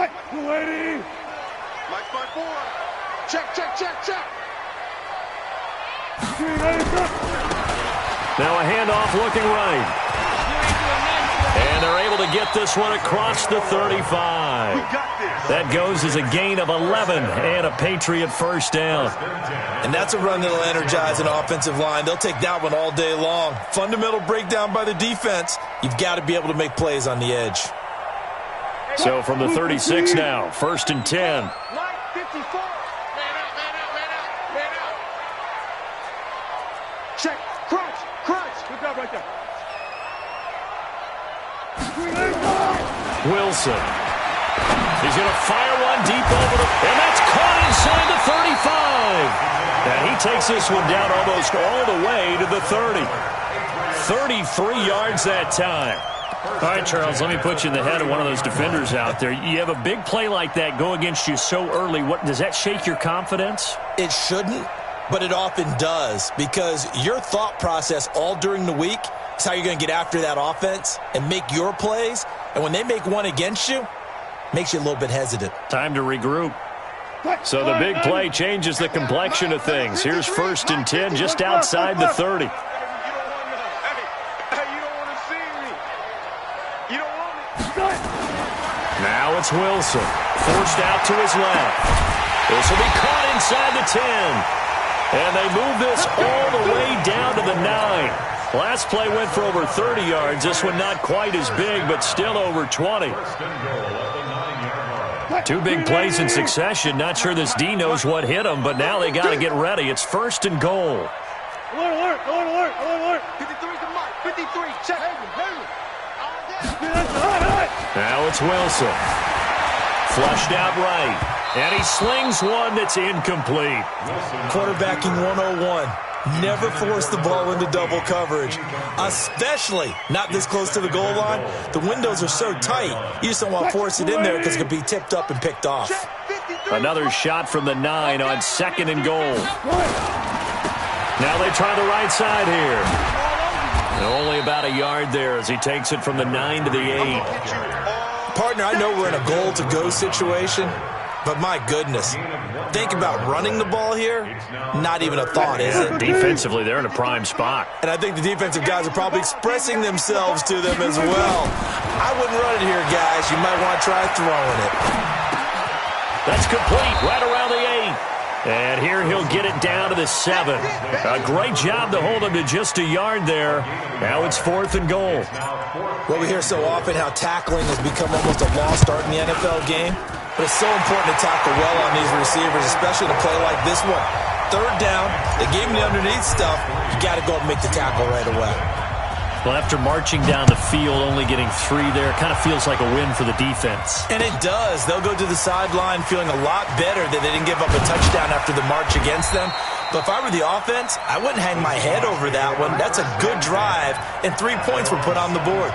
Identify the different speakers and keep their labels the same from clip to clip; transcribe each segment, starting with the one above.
Speaker 1: Lady.
Speaker 2: Mike's by 4. Check, check, check, check.
Speaker 3: Now a handoff looking right. And they're able to get this one across the 35. That goes as a gain of 11 and a Patriot first down.
Speaker 4: And that's a run that'll energize an offensive line. They'll take that one all day long. Fundamental breakdown by the defense. You've got to be able to make plays on the edge.
Speaker 3: So from the 36 now, 1st and 10.
Speaker 2: Line 54. Man out, man out, man out, man out. Check, crunch, crunch. Good job right there.
Speaker 3: Wilson. He's going to fire one deep over the... And that's caught inside the 35. And he takes this one down almost all the way to the 30. 33 yards that time. All right, Charles, let me put you in the head of one of those defenders out there. You have a big play like that go against you so early. What does that shake your confidence?
Speaker 4: It shouldn't, but it often does, because your thought process all during the week is how you're going to get after that offense and make your plays. And when they make one against you, makes you a little bit hesitant.
Speaker 3: Time to regroup. So the big play changes the complexion of things. Here's 1st and 10 just outside the 30. Now it's Wilson. Forced out to his left. This will be caught inside the 10. And they move this all the way down to the 9. Last play went for over 30 yards. This one not quite as big, but still over 20. 2 big plays in succession. Not sure this D knows what hit him, but now they got to get ready. It's 1st and goal.
Speaker 2: Alert, alert, alert, alert, alert. 53's the mark. 53, check.
Speaker 3: Now it's Wilson. Flushed out right. And he slings one that's incomplete.
Speaker 4: Quarterbacking 101. Never force the ball into double coverage, especially not this close to the goal line. The windows are so tight, you just don't want to force it in there because it could be tipped up and picked off.
Speaker 3: Another shot from the 9 on 2nd and goal. Now they try the right side here. And only about a yard there as he takes it from the 9 to the 8.
Speaker 4: Partner, I know we're in a goal-to-go situation, but my goodness, think about running the ball here. Not even a thought, is it?
Speaker 3: Defensively, they're in a prime spot.
Speaker 4: And I think the defensive guys are probably expressing themselves to them as well. I wouldn't run it here, guys. You might want to try throwing it.
Speaker 3: That's complete right around the 8. And here he'll get it down to the 7. A great job to hold him to just a yard there. Now it's 4th and goal.
Speaker 4: Well, we hear so often how tackling has become almost a lost art in the NFL game. But it's so important to tackle well on these receivers, especially in a play like this one. 3rd down, they gave him the underneath stuff. You got to go and make the tackle right away.
Speaker 3: Well, after marching down the field, only getting 3 there, kind of feels like a win for the defense.
Speaker 4: And it does. They'll go to the sideline feeling a lot better that they didn't give up a touchdown after the march against them. But if I were the offense, I wouldn't hang my head over that one. That's a good drive, and 3 points were put on the board.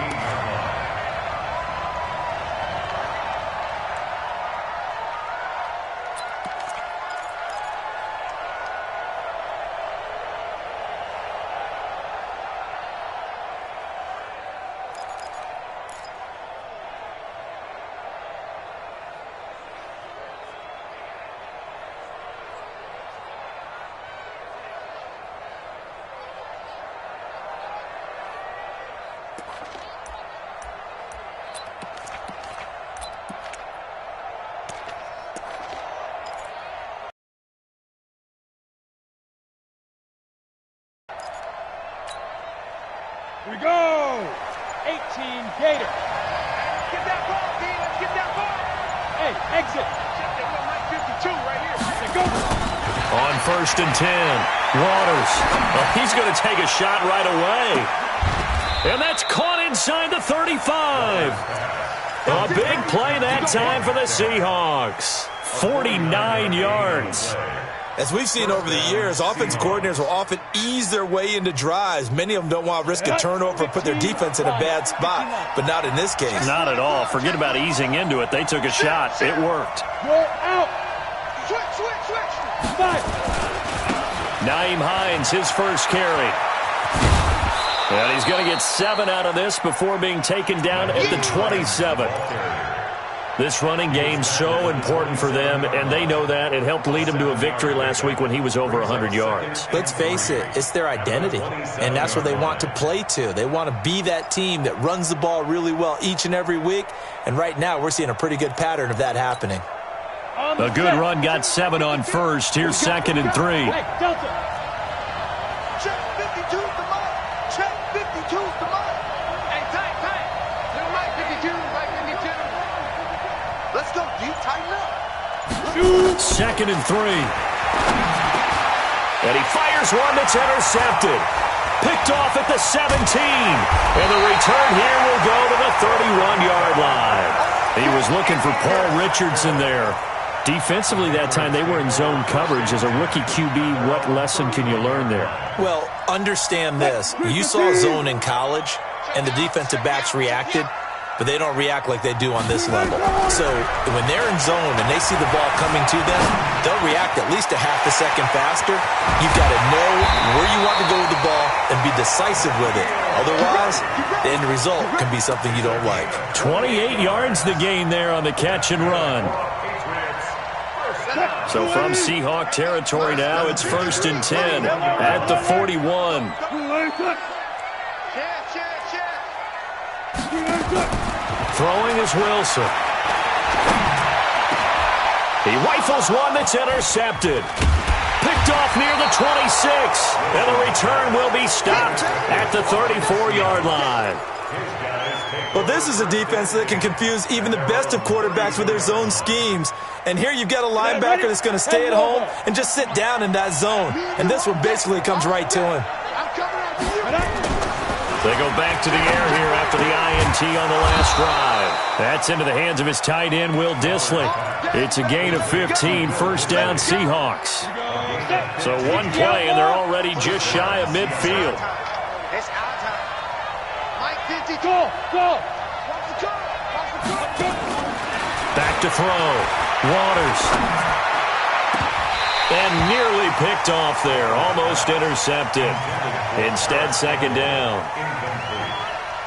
Speaker 1: We go! 18 Gator.
Speaker 2: Get that ball, Dean. Let's get that ball.
Speaker 1: Hey, exit.
Speaker 2: Check that little Mike 52 right here.
Speaker 1: Go.
Speaker 3: On 1st and 10, Waters. Well, he's going to take a shot right away. And that's caught inside the 35. A big play that time for the Seahawks. 49 yards.
Speaker 4: As we've seen over the years, offensive coordinators will often ease their way into drives. Many of them don't want to risk a turnover or put their defense in a bad spot, but not in this case.
Speaker 3: Not at all. Forget about easing into it. They took a shot. It worked.
Speaker 1: Go out.
Speaker 2: Switch.
Speaker 1: Five.
Speaker 3: Nyheim Hines, his first carry. And he's going to get 7 out of this before being taken down at the 27. This running game's so important for them, and they know that. It helped lead them to a victory last week when he was over 100 yards.
Speaker 4: Let's face it, it's their identity, and that's what they want to play to. They want to be that team that runs the ball really well each and every week, and right now we're seeing a pretty good pattern of that happening.
Speaker 3: A good run got 7 on first. Here's 2nd and 3.
Speaker 1: Hey, Delta.
Speaker 2: Check 52's the mark. Check 52's the mark. Hey, tight. Little right 52, right 52. Let's go, D. Tighten up.
Speaker 3: 2nd and 3. And he fires one that's intercepted. Picked off at the 17. And the return here will go to the 31-yard line. He was looking for Paul Richardson there. Defensively that time, they were in zone coverage. As a rookie QB, what lesson can you learn there?
Speaker 4: Well, understand this. You saw zone in college, and the defensive backs reacted, but they don't react like they do on this level. So when they're in zone and they see the ball coming to them, they'll react at least a half a second faster. You've got to know where you want to go with the ball and be decisive with it. Otherwise, the end result can be something you don't like.
Speaker 3: 28 yards the gain there on the catch and run. So from Seahawk territory now, it's 1st and 10 at the 41. Throwing is Wilson. He rifles one that's intercepted. Picked off near the 26. And the return will be stopped at the 34-yard line.
Speaker 4: Well, this is a defense that can confuse even the best of quarterbacks with their zone schemes. And here you've got a linebacker that's going to stay at home and just sit down in that zone. And this one basically comes right to him.
Speaker 3: They go back to the air here after the INT on the last drive. That's into the hands of his tight end, Will Dissly. It's a gain of 15, 1st down Seahawks. So one play, and they're already just shy of midfield.
Speaker 2: It's our time. Mike 50.
Speaker 1: Go.
Speaker 3: Back to throw. Waters. And nearly picked off there. Almost intercepted. Instead, 2nd down.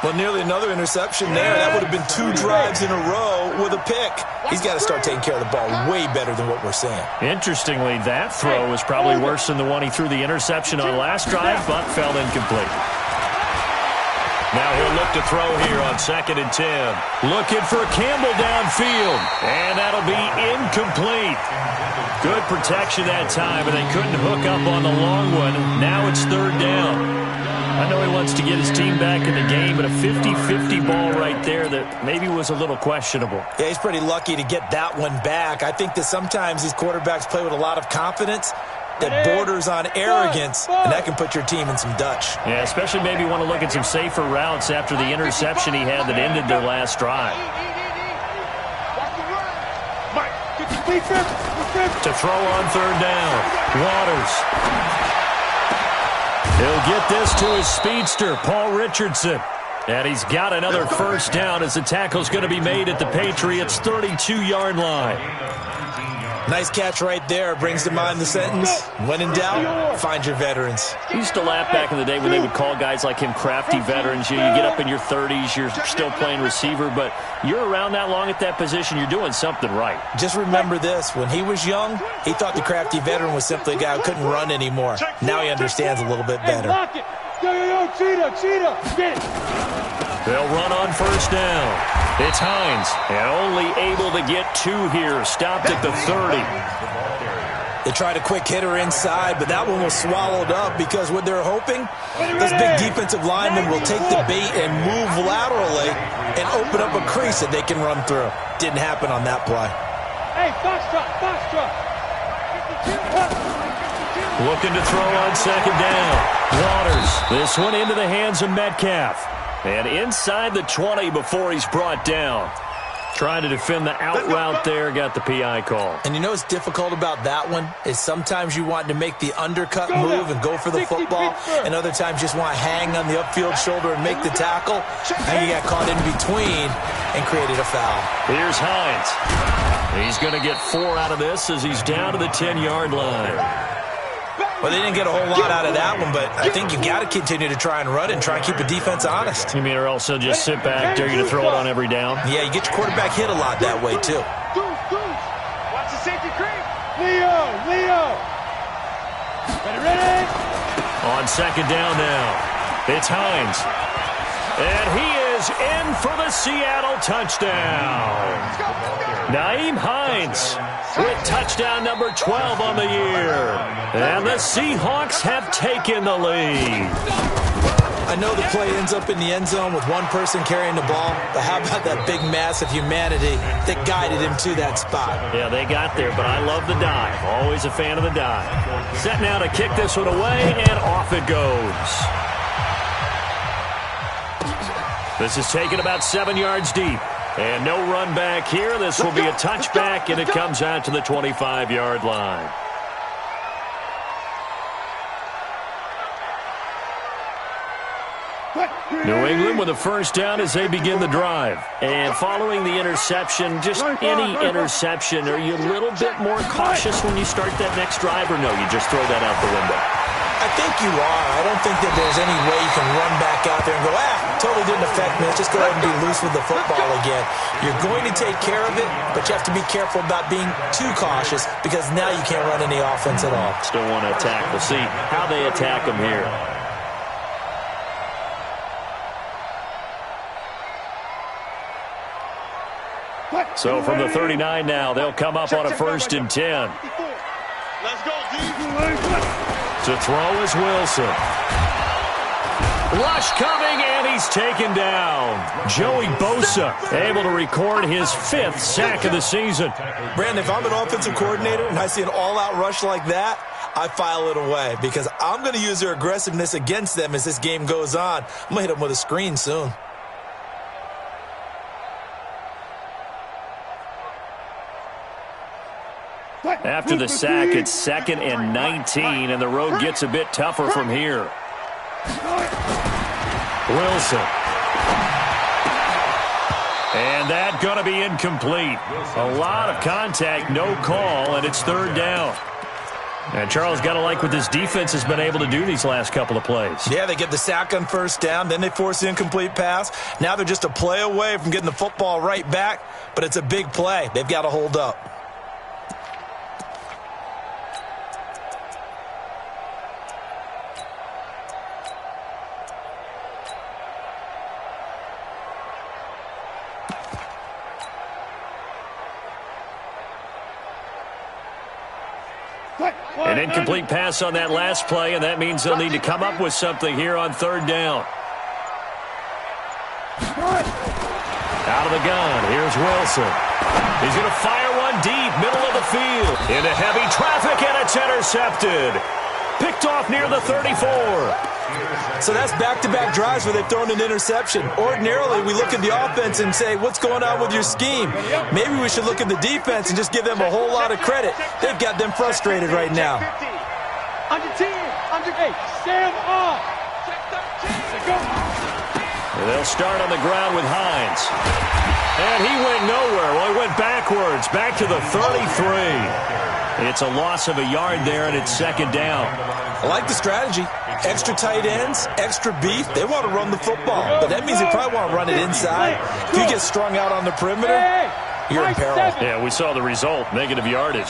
Speaker 4: Well, nearly another interception there. That would have been 2 drives in a row with a pick. He's got to start taking care of the ball way better than what we're seeing.
Speaker 3: Interestingly, that throw was probably worse than the one he threw the interception on last drive, but fell incomplete. Now he'll look to throw here on 2nd and 10. Looking for Campbell downfield. And that'll be incomplete. Good protection that time, but they couldn't hook up on the long one. Now it's 3rd down. I know he wants to get his team back in the game, but a 50-50 ball right there that maybe was a little questionable.
Speaker 4: Yeah, he's pretty lucky to get that one back. I think that sometimes these quarterbacks play with a lot of confidence that borders on arrogance, and that can put your team in some Dutch.
Speaker 3: Yeah, especially maybe want to look at some safer routes after the interception he had that ended their last drive. To throw on 3rd down. Waters. He'll get this to his speedster, Paul Richardson. And he's got another 1st down as the tackle's going to be made at the Patriots' 32-yard line.
Speaker 4: Nice catch right there. Brings to mind the sentence, when in doubt, find your veterans.
Speaker 3: I used to laugh back in the day when they would call guys like him crafty veterans. You get up in your 30s, you're still playing receiver, but you're around that long at that position, you're doing something right.
Speaker 4: Just remember this. When he was young, he thought the crafty veteran was simply a guy who couldn't run anymore. Now he understands a little bit better.
Speaker 1: Cheetah. Get it.
Speaker 3: They'll run on 1st down. It's Hines, and only able to get 2 here. Stopped at the 30.
Speaker 4: They tried a quick hitter inside, but that one was swallowed up because what they're hoping, those big defensive linemen will take the bait and move laterally and open up a crease that they can run through. Didn't happen on that play.
Speaker 1: Hey, Foxtrot.
Speaker 3: Looking to throw on 2nd down. Waters. This one into the hands of Metcalf. And inside the 20 before he's brought down. Trying to defend the out route there, got the PI call.
Speaker 4: And you know what's difficult about that one is sometimes you want to make the undercut move and go for the football, and other times just want to hang on the upfield shoulder and make the tackle. And you got caught in between and created a foul.
Speaker 3: Here's Hines. He's going to get 4 out of this as he's down to the 10-yard line.
Speaker 4: Well, they didn't get a whole lot out of that one, but I think you got to continue to try and run it and try and keep the defense honest.
Speaker 3: You mean or also just sit back, dare you to throw it on every down?
Speaker 4: Yeah, you get your quarterback hit a lot that way, too.
Speaker 2: Watch the safety creep.
Speaker 1: Leo. Ready?
Speaker 3: On second down now, it's Hines. And he is in for the Seattle touchdown. Nyheim Hines with touchdown number 12 on the year. And the Seahawks have taken the lead.
Speaker 4: I know the play ends up in the end zone with one person carrying the ball, but how about that big mass of humanity that guided him to that spot?
Speaker 3: Yeah, they got there, but I love the dive. Always a fan of the dive. Set now to kick this one away, and off it goes. This is taken about 7 yards deep. And no run back here. This will be a touchback, and it comes out to the 25-yard line. New England with a first down as they begin the drive. And following the interception, just any interception, are you a little bit more cautious when you start that next drive, or no, you just throw that out the window?
Speaker 4: I think you are. I don't think that there's any way you can run back out there and go, totally didn't affect me. Let's just go ahead and be loose with the football again. You're going to take care of it, but you have to be careful about being too cautious because now you can't run any offense at all.
Speaker 3: Still want to attack. We'll see how they attack them here. So from the 39 now, they'll come up on a 1st and 10.
Speaker 2: Let's go, D.
Speaker 3: To throw is Wilson. Rush coming, and he's taken down. Joey Bosa able to record his 5th sack of the season.
Speaker 4: Brandon, if I'm an offensive coordinator and I see an all-out rush like that, I file it away because I'm going to use their aggressiveness against them as this game goes on. I'm going to hit them with a screen soon.
Speaker 3: After the sack, it's 2nd and 19, and the road gets a bit tougher from here. Wilson. And that going to be incomplete. A lot of contact, no call, and it's 3rd down. And Charles, got to like what this defense has been able to do these last couple of plays.
Speaker 4: Yeah, they get the sack on 1st down, then they force the incomplete pass. Now they're just a play away from getting the football right back, but it's a big play. They've got to hold up.
Speaker 3: An incomplete pass on that last play, and that means they'll need to come up with something here on 3rd down. Out of the gun, here's Wilson. He's going to fire one deep, middle of the field. Into heavy traffic, and it's intercepted. Picked off near the 34.
Speaker 4: So that's back-to-back drives where they've thrown an interception. Ordinarily, we look at the offense and say, what's going on with your scheme? Maybe we should look at the defense and just give them a whole lot of credit. They've got them frustrated right now.
Speaker 1: Under 10. Under 8. Stand off.
Speaker 3: They'll start on the ground with Hines. And he went nowhere. Well, he went backwards, back to the 33. It's a loss of a yard there, and it's 2nd down.
Speaker 4: I like the strategy. Extra tight ends, extra beef. They want to run the football, but that means they probably want to run it inside. If you get strung out on the perimeter, you're in peril.
Speaker 3: Yeah, we saw the result, negative yardage.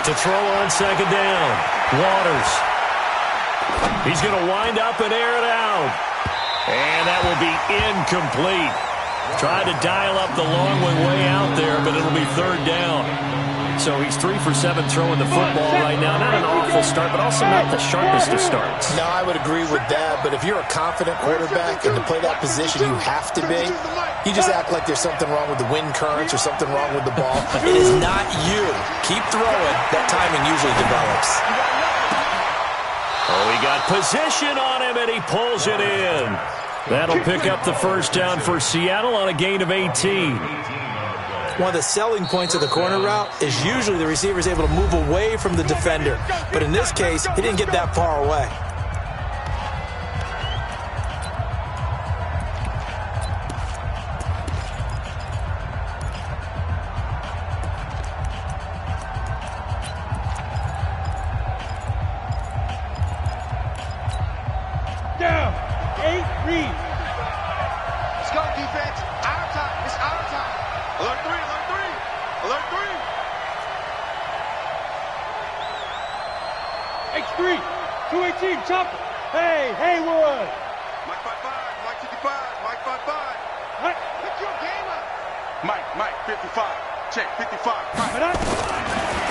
Speaker 3: To throw on 2nd down, Waters. He's going to wind up and air it out. And that will be incomplete. Tried to dial up the long way out there, but it'll be 3rd down. So he's 3 for 7 throwing the football right now. Not an awful start, but also not the sharpest of starts.
Speaker 5: No, I would agree with that. But if you're a confident quarterback and to play that position, you have to be. You just act like there's something wrong with the wind currents or something wrong with the ball.
Speaker 4: It is not you. Keep throwing. That timing usually develops.
Speaker 3: Oh, he got position on him, and he pulls it in. That'll pick up the 1st down for Seattle on a gain of 18.
Speaker 4: One of the selling points of the corner route is usually the receiver is able to move away from the defender. But in this case, he didn't get that far away.
Speaker 1: 218, chopper. Hey, Haywood.
Speaker 2: Mike 55, Mike 55, Mike 55.
Speaker 1: Hey.
Speaker 2: Pick your game up. Mike 55. Check 55. Right.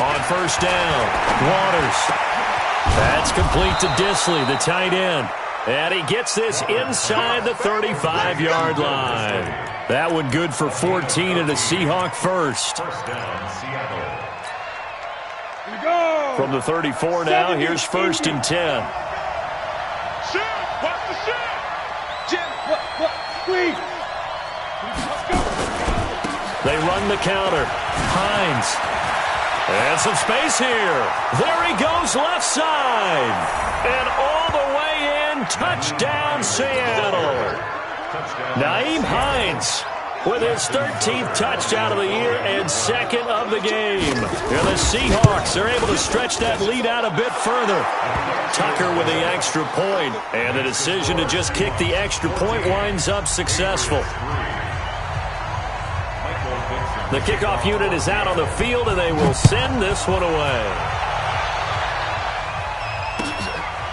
Speaker 3: On first down, Waters. That's complete to Disley, the tight end. And he gets this inside the 35-yard line. That one good for 14 and a Seahawk first. From the 34 now, here's first and 10.
Speaker 2: Shoot! Watch the shoot!
Speaker 1: Jim, what? Squeeze. Let's go.
Speaker 3: They run the counter. Hines. And some space here. There he goes left side. And all the way in. Touchdown, Seattle. Nyheim Hines with his 13th touchdown of the year and second of the game. And the Seahawks are able to stretch that lead out a bit further. Tucker with the extra point. And the decision to just kick the extra point winds up successful. The kickoff unit is out on the field, and they will send this one away.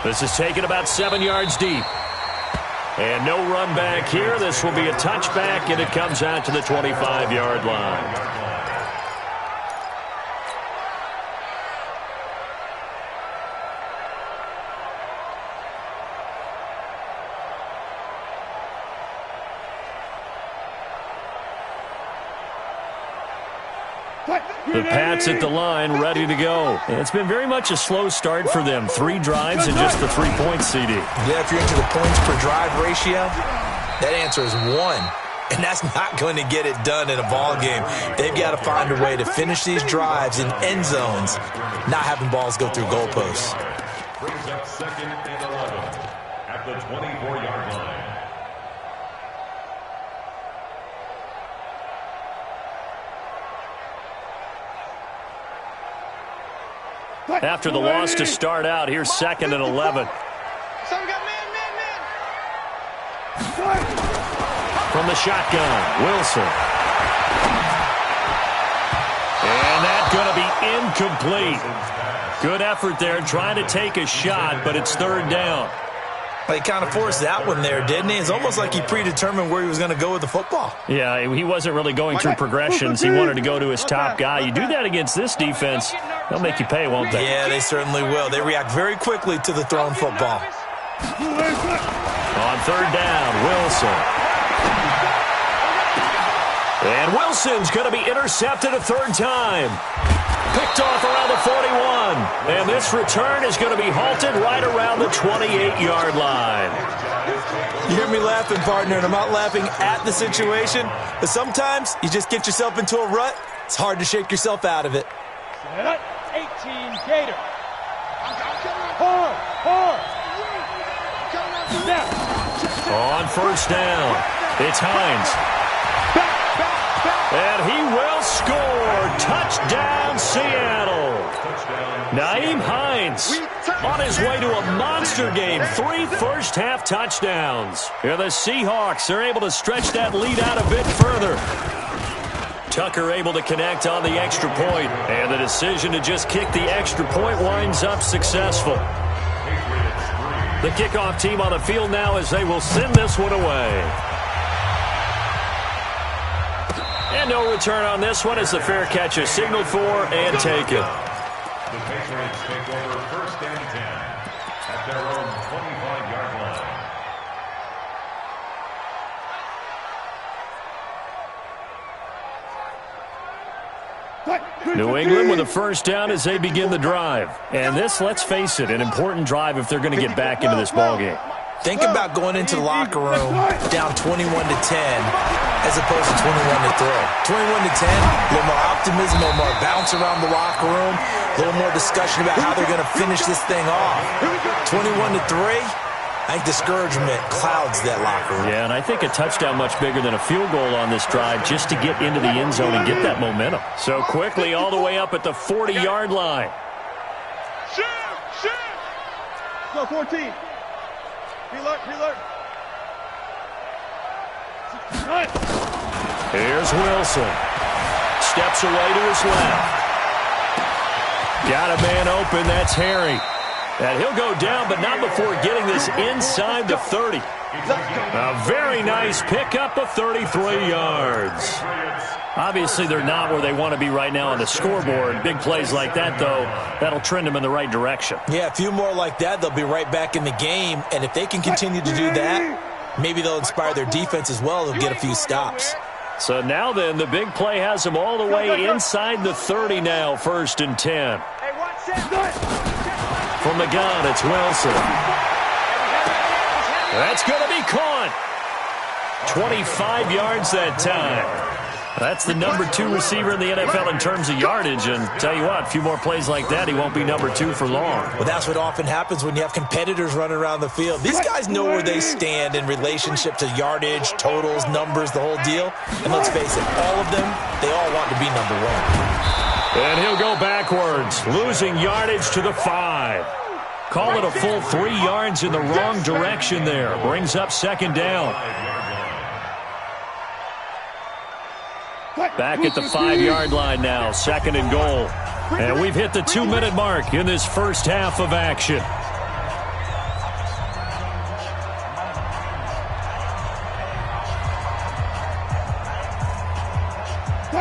Speaker 3: This is taken about 7 yards deep. And no run back here. This will be a touchback, and it comes out to the 25-yard line. The Pats at the line, ready to go. And it's been very much a slow start for them. 3 drives and just the 3 points, CD.
Speaker 4: Yeah, if you're into the points per drive ratio, that answer is 1. And that's not going to get it done in a ball game. They've got to find a way to finish these drives in end zones, not having balls go through goalposts.
Speaker 6: Brings up second and 11 at the 24-yard line.
Speaker 3: After the loss to start out, here's second and 11.
Speaker 2: So we got man.
Speaker 3: From the shotgun, Wilson. And that's going to be incomplete. Good effort there trying to take a shot, but it's third down.
Speaker 4: He kind of forced that one there, didn't he? It's almost like he predetermined where he was going to go with the football.
Speaker 3: Yeah, he wasn't really going through progressions. He wanted to go to his top guy. You do that against this defense, they'll make you pay, won't they?
Speaker 4: Yeah, they certainly will. They react very quickly to the thrown football.
Speaker 3: On third down, Wilson. And Wilson's going to be intercepted a third time. Picked off around the 41. And this return is going to be halted right around the 28-yard line.
Speaker 4: You hear me laughing, partner, and I'm not laughing at the situation, but sometimes you just get yourself into a rut. It's hard to shake yourself out of it.
Speaker 1: 18 Gator. Hard.
Speaker 3: On first down, it's Hines. And he will score. Touchdown, Seattle. Nyheim Hines on his way to a monster game. 3 first-half touchdowns. And the Seahawks are able to stretch that lead out a bit further. Tucker able to connect on the extra point. And the decision to just kick the extra point winds up successful. The kickoff team on the field now as they will send this one away. And no return on this one as the fair catch is signaled for and taken.
Speaker 6: The Patriots take over first and 10 at their own 25-yard line.
Speaker 3: New England with a first down as they begin the drive. And this, let's face it, an important drive if they're going to get back into this ballgame.
Speaker 4: Think about going into the locker room down 21-10 as opposed to 21-3. 21-10, a little more optimism, a little more bounce around the locker room, a little more discussion about how they're going to finish this thing off. 21-3, I think discouragement clouds that locker room.
Speaker 3: Yeah, and I think a touchdown much bigger than a field goal on this drive just to get into the end zone and get that momentum. So quickly all the way up at the 40-yard line.
Speaker 2: Shoot!
Speaker 1: Go 14. Reload.
Speaker 3: Here's Wilson. Steps away to his left. Got a man open. That's Harry. And he'll go down, but not before getting this inside the 30. A very nice pickup of 33 yards. Obviously, they're not where they want to be right now on the scoreboard. Big plays like that, though, that'll trend them in the right direction.
Speaker 4: Yeah, a few more like that, they'll be right back in the game. And if they can continue to do that, maybe they'll inspire their defense as well. They'll get a few stops.
Speaker 3: So now then, the big play has them all the way inside the 30 now, 1st and 10. From the gun, it's Wilson. That's going to be caught. 25 yards that time. That's the number 2 receiver in the NFL in terms of yardage. And tell you what, a few more plays like that, he won't be number 2 for long.
Speaker 4: Well, that's what often happens when you have competitors running around the field. These guys know where they stand in relationship to yardage, totals, numbers, the whole deal. And let's face it, all of them, they all want to be number 1.
Speaker 3: And he'll go backwards, losing yardage to the 5. Call it a full 3 yards in the wrong direction there. Brings up 2nd down. Back at the 5-yard line now, 2nd and goal. And we've hit the 2-minute mark in this first half of action.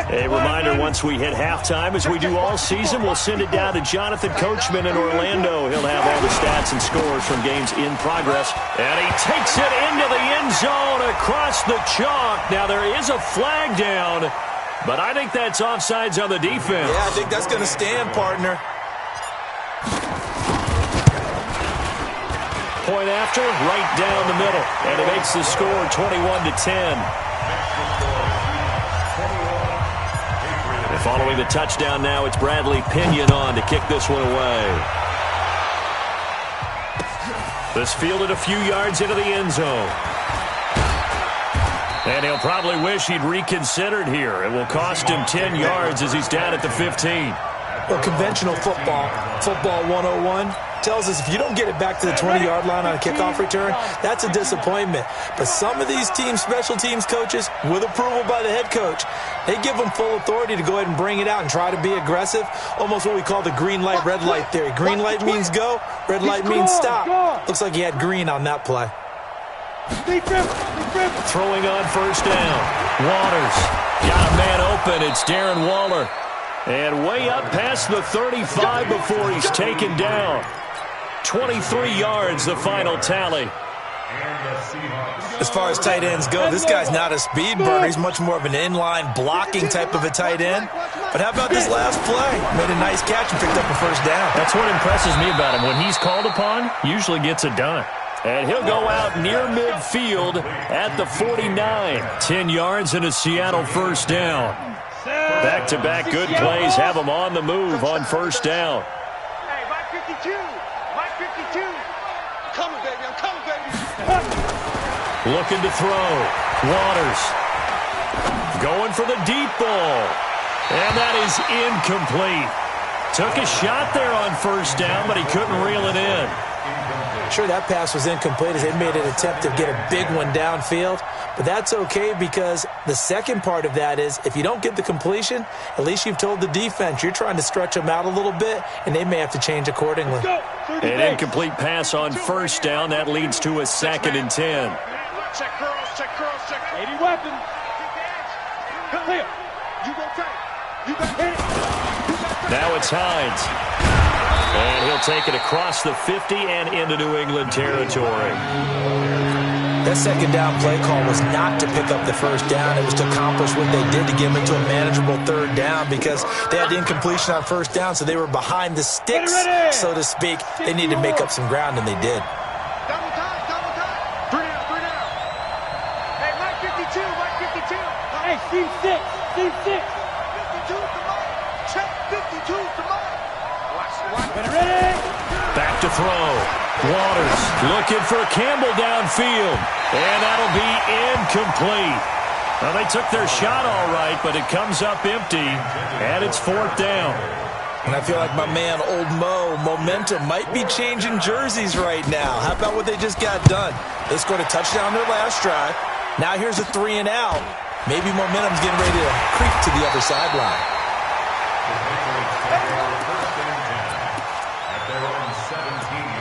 Speaker 3: A reminder, once we hit halftime, as we do all season, we'll send it down to Jonathan Coachman in Orlando. He'll have all the stats and scores from games in progress. And he takes it into the end zone across the chalk. Now, there is a flag down, but I think that's offsides on the defense.
Speaker 4: Yeah, I think that's going to stand, partner.
Speaker 3: Point after, right down the middle. And it makes the score 21-10. Following the touchdown now, it's Bradley Pinion on to kick this one away. This fielded a few yards into the end zone. And he'll probably wish he'd reconsidered here. It will cost him 10 yards as he's down at the 15.
Speaker 4: Well, conventional football 101, tells us if you don't get it back to the 20-yard line on a kickoff return, that's a disappointment. But some of these teams, special teams coaches, with approval by the head coach, they give them full authority to go ahead and bring it out and try to be aggressive, almost what we call the green light, red light theory. Green light means go, red light means stop. Looks like he had green on that play.
Speaker 3: Throwing on 1st down. Waters got a man open. It's Darren Waller. And way up past the 35 before he's taken down. 23 yards, the final tally.
Speaker 4: As far as tight ends go, this guy's not a speed burner. He's much more of an inline blocking type of a tight end. But how about this last play? Made a nice catch and picked up a 1st down.
Speaker 3: That's what impresses me about him. When he's called upon, usually gets it done. And he'll go out near midfield at the 49. 10 yards and a Seattle 1st down. Back-to-back good plays have him on the move on 1st down.
Speaker 2: Hey, Mike 52. Mike 52. I'm coming, baby. I'm coming, baby.
Speaker 3: Looking to throw. Waters. Going for the deep ball. And that is incomplete. Took a shot there on 1st down, but he couldn't reel it in.
Speaker 4: Sure, that pass was incomplete as they made an attempt to get a big one downfield. But that's okay because the second part of that is if you don't get the completion, at least you've told the defense you're trying to stretch them out a little bit, and they may have to change accordingly.
Speaker 3: An incomplete pass on 1st down. That leads to a 2nd and 10.
Speaker 2: Check girls, check girls, check girls.
Speaker 1: 80 weapons. Clear.
Speaker 2: You go tight. You got hit.
Speaker 3: Now it's Hines. And he'll take it across the 50 and into New England territory.
Speaker 4: That 2nd down play call was not to pick up the 1st down. It was to accomplish what they did to get them into a manageable 3rd down because they had the incompletion on 1st down, so they were behind the sticks, so to speak. They needed to make up some ground, and they did.
Speaker 2: Double time, double time. 3 down. Hey, Mike 52, Mike 52.
Speaker 1: Hey, Steve 6, Steve 6.
Speaker 2: 52's the mark. Check 52's the mark.
Speaker 1: Ready?
Speaker 3: Back to throw. Waters looking for Campbell downfield. And that'll be incomplete. Now, they took their shot all right, but it comes up empty, and it's 4th down.
Speaker 4: And I feel like my man, Old Mo, momentum might be changing jerseys right now. How about what they just got done? They scored a touchdown their last drive. Now here's a 3 and out. Maybe momentum's getting ready to creep to the other sideline.
Speaker 6: At their own 17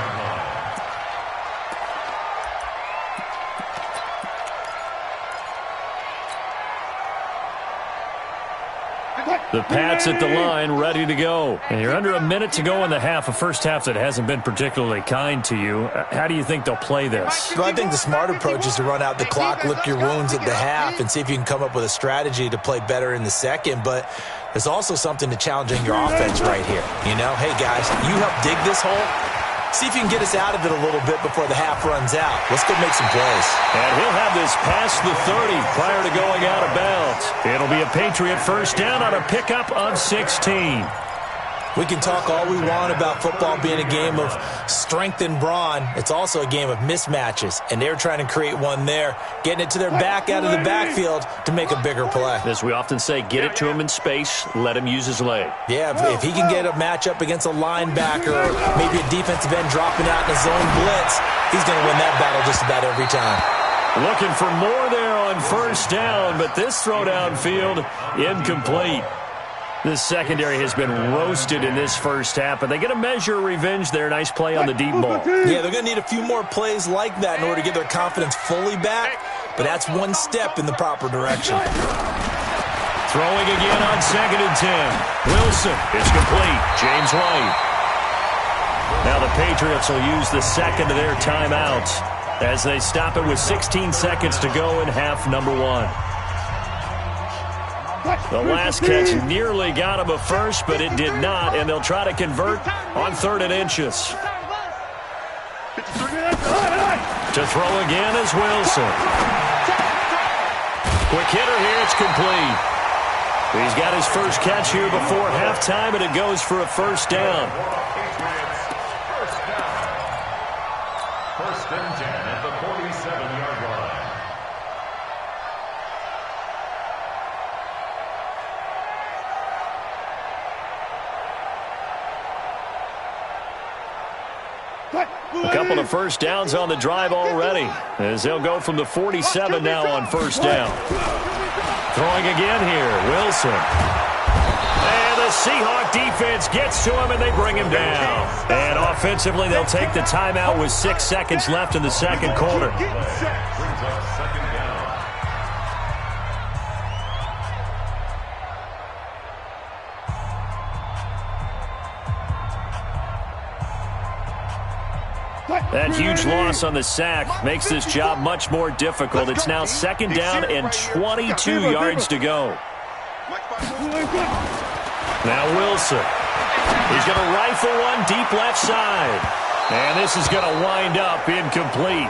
Speaker 3: The Pats at the line, ready to go. And you're under a minute to go in the half, a first half that hasn't been particularly kind to you. How do you think they'll play this?
Speaker 4: Well, I think the smart approach is to run out the clock, lick your wounds at the half, and see if you can come up with a strategy to play better in the second. But there's also something to challenging your offense right here. You know, hey, guys, you help dig this hole. See if you can get us out of it a little bit before the half runs out. Let's go make some plays.
Speaker 3: And he'll have this past the 30 prior to going out of bounds. It'll be a Patriot first down on a pickup of 16.
Speaker 4: We can talk all we want about football being a game of strength and brawn. It's also a game of mismatches, and they're trying to create one there, getting it to their back out of the backfield to make a bigger play.
Speaker 3: As we often say, get it to him in space, let him use his leg.
Speaker 4: Yeah, if he can get a matchup against a linebacker or maybe a defensive end dropping out in a zone blitz, he's going to win that battle just about every time.
Speaker 3: Looking for more there on first down, but this throw downfield, incomplete. This secondary has been roasted in this first half, but they get a measure of revenge there. Nice play on the deep ball.
Speaker 4: Yeah, they're going to need a few more plays like that in order to get their confidence fully back, but that's one step in the proper direction.
Speaker 3: Throwing again on 2nd and 10. Wilson is complete. James White. Now the Patriots will use the second of their timeouts as they stop it with 16 seconds to go in half number 1. The last catch nearly got him a first, but it did not, and they'll try to convert on 3rd and inches. To throw again is Wilson. Quick hitter here, it's complete. He's got his first catch here before halftime, and it goes for a first down.
Speaker 6: First and 10 at the 47-yard line.
Speaker 3: A couple of first downs on the drive already, as they'll go from the 47 now on first down. Throwing again here, Wilson. And the Seahawk defense gets to him, and they bring him down. And offensively, they'll take the timeout with 6 seconds left in the second quarter. That huge loss on the sack makes this job much more difficult. It's now 2nd down and 22 yards to go. Now Wilson. He's going to rifle one deep left side. And this is going to wind up incomplete.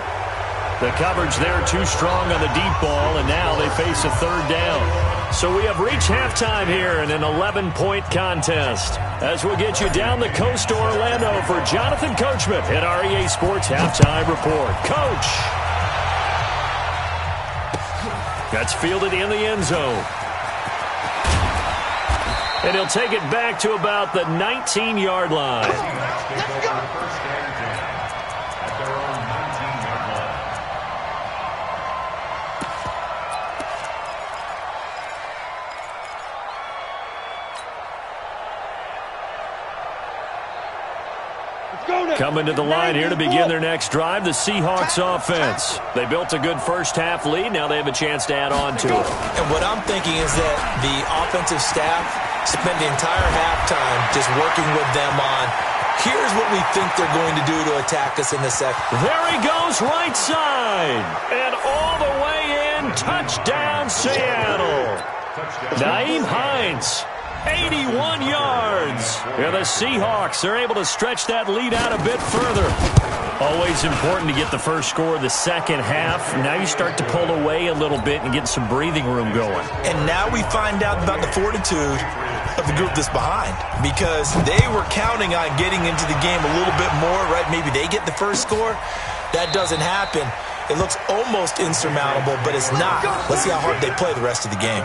Speaker 3: The coverage there too strong on the deep ball, and now they face a 3rd down. So we have reached halftime here in an 11-point contest. As we'll get you down the coast to Orlando for Jonathan Coachman at our EA Sports Halftime Report. Coach! That's fielded in the end zone. And he'll take it back to about the 19-yard line. Coming to the line here to begin their next drive, the Seahawks offense. They built a good first half lead. Now they have a chance to add on to it.
Speaker 4: And what I'm thinking is that the offensive staff spent the entire halftime just working with them on, here's what we think they're going to do to attack us in the second.
Speaker 3: There he goes, right side. And all the way in, touchdown Seattle. Nyheim Hines. 81 yards. And the Seahawks are able to stretch that lead out a bit further. Always important to get the first score of the second half. Now you start to pull away a little bit and get some breathing room going.
Speaker 4: And now we find out about the fortitude of the group that's behind, because they were counting on getting into the game a little bit more, right? Maybe they get the first score. That doesn't happen. It looks almost insurmountable, but it's not. Let's see how hard they play the rest of the game.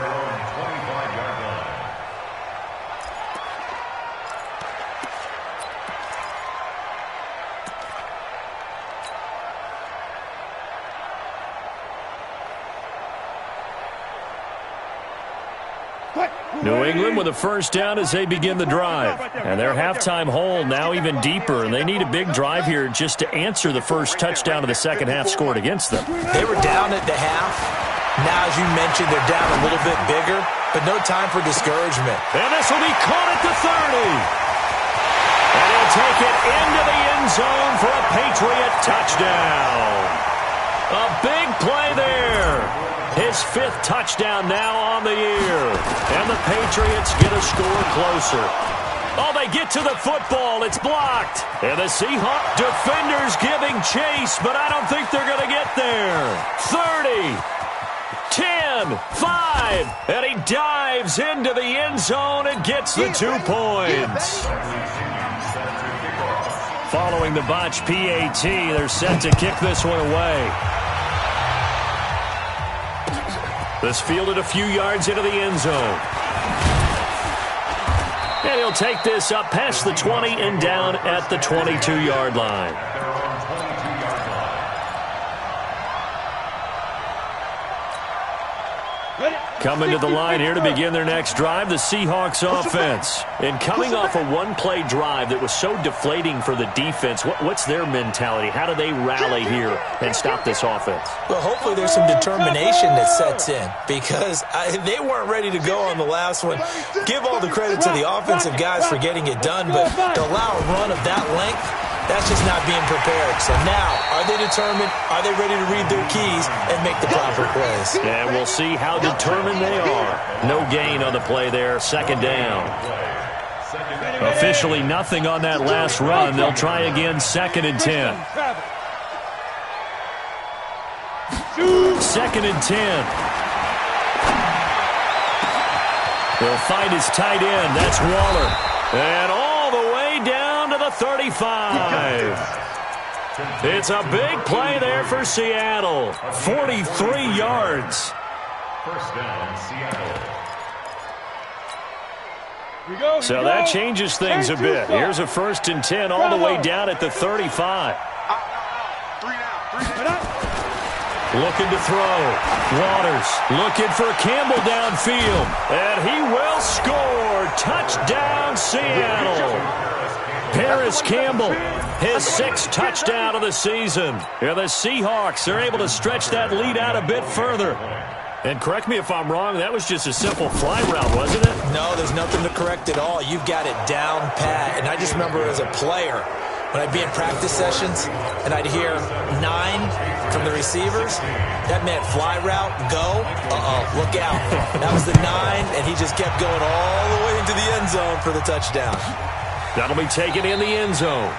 Speaker 3: New England with a first down as they begin the drive. And their halftime hole now even deeper, and they need a big drive here just to answer the first touchdown of the second half scored against them.
Speaker 4: They were down at the half, Now, as you mentioned, they're down a little bit bigger, but no time for discouragement.
Speaker 3: And this will be caught at the 30. And he'll take it into the end zone for a Patriot touchdown. A big play there. His 5th touchdown now on the year. And the Patriots get a score closer. Oh, they get to the football. It's blocked. And the Seahawks defenders giving chase, but I don't think they're going to get there. 30, 10, 5, and he dives into the end zone and gets the 2 points. Following the botch PAT, they're set to kick this one away. This fielded a few yards into the end zone. And he'll take this up past the 20 and down at the 22-yard line. Coming to the line here to begin their next drive, the Seahawks offense. And coming off a one-play drive that was so deflating for the defense, what's their mentality? How do they rally here and stop this offense?
Speaker 4: Well, hopefully there's some determination that sets in because they weren't ready to go on the last one. Give all the credit to the offensive guys for getting it done, but to allow a run of that length, that's just not being prepared. So now, are they determined? Are they ready to read their keys and make the proper plays?
Speaker 3: And we'll see how determined they are. No gain on the play there. 2nd down. Officially nothing on that last run. They'll try again 2nd and 10. 2nd and 10. He'll find his tight end. That's Waller. And all the way down to the 35. It's a big play there for Seattle. 43 yards.
Speaker 6: 1st down, Seattle.
Speaker 3: So that changes things a bit. Here's a 1st and 10 all the way down at the 35. Looking to throw. Waters looking for Campbell downfield. And he will score. Touchdown, Seattle. Paris Campbell, his 6th touchdown of the season. And the Seahawks are able to stretch that lead out a bit further. And correct me if I'm wrong, that was just a simple fly route, wasn't it?
Speaker 4: No, there's nothing to correct at all. You've got it down pat. And I just remember as a player, when I'd be in practice sessions and I'd hear 9 from the receivers, that meant fly route, go, look out. That was the 9, and he just kept going all the way into the end zone for the touchdown.
Speaker 3: That'll be taken in the end zone.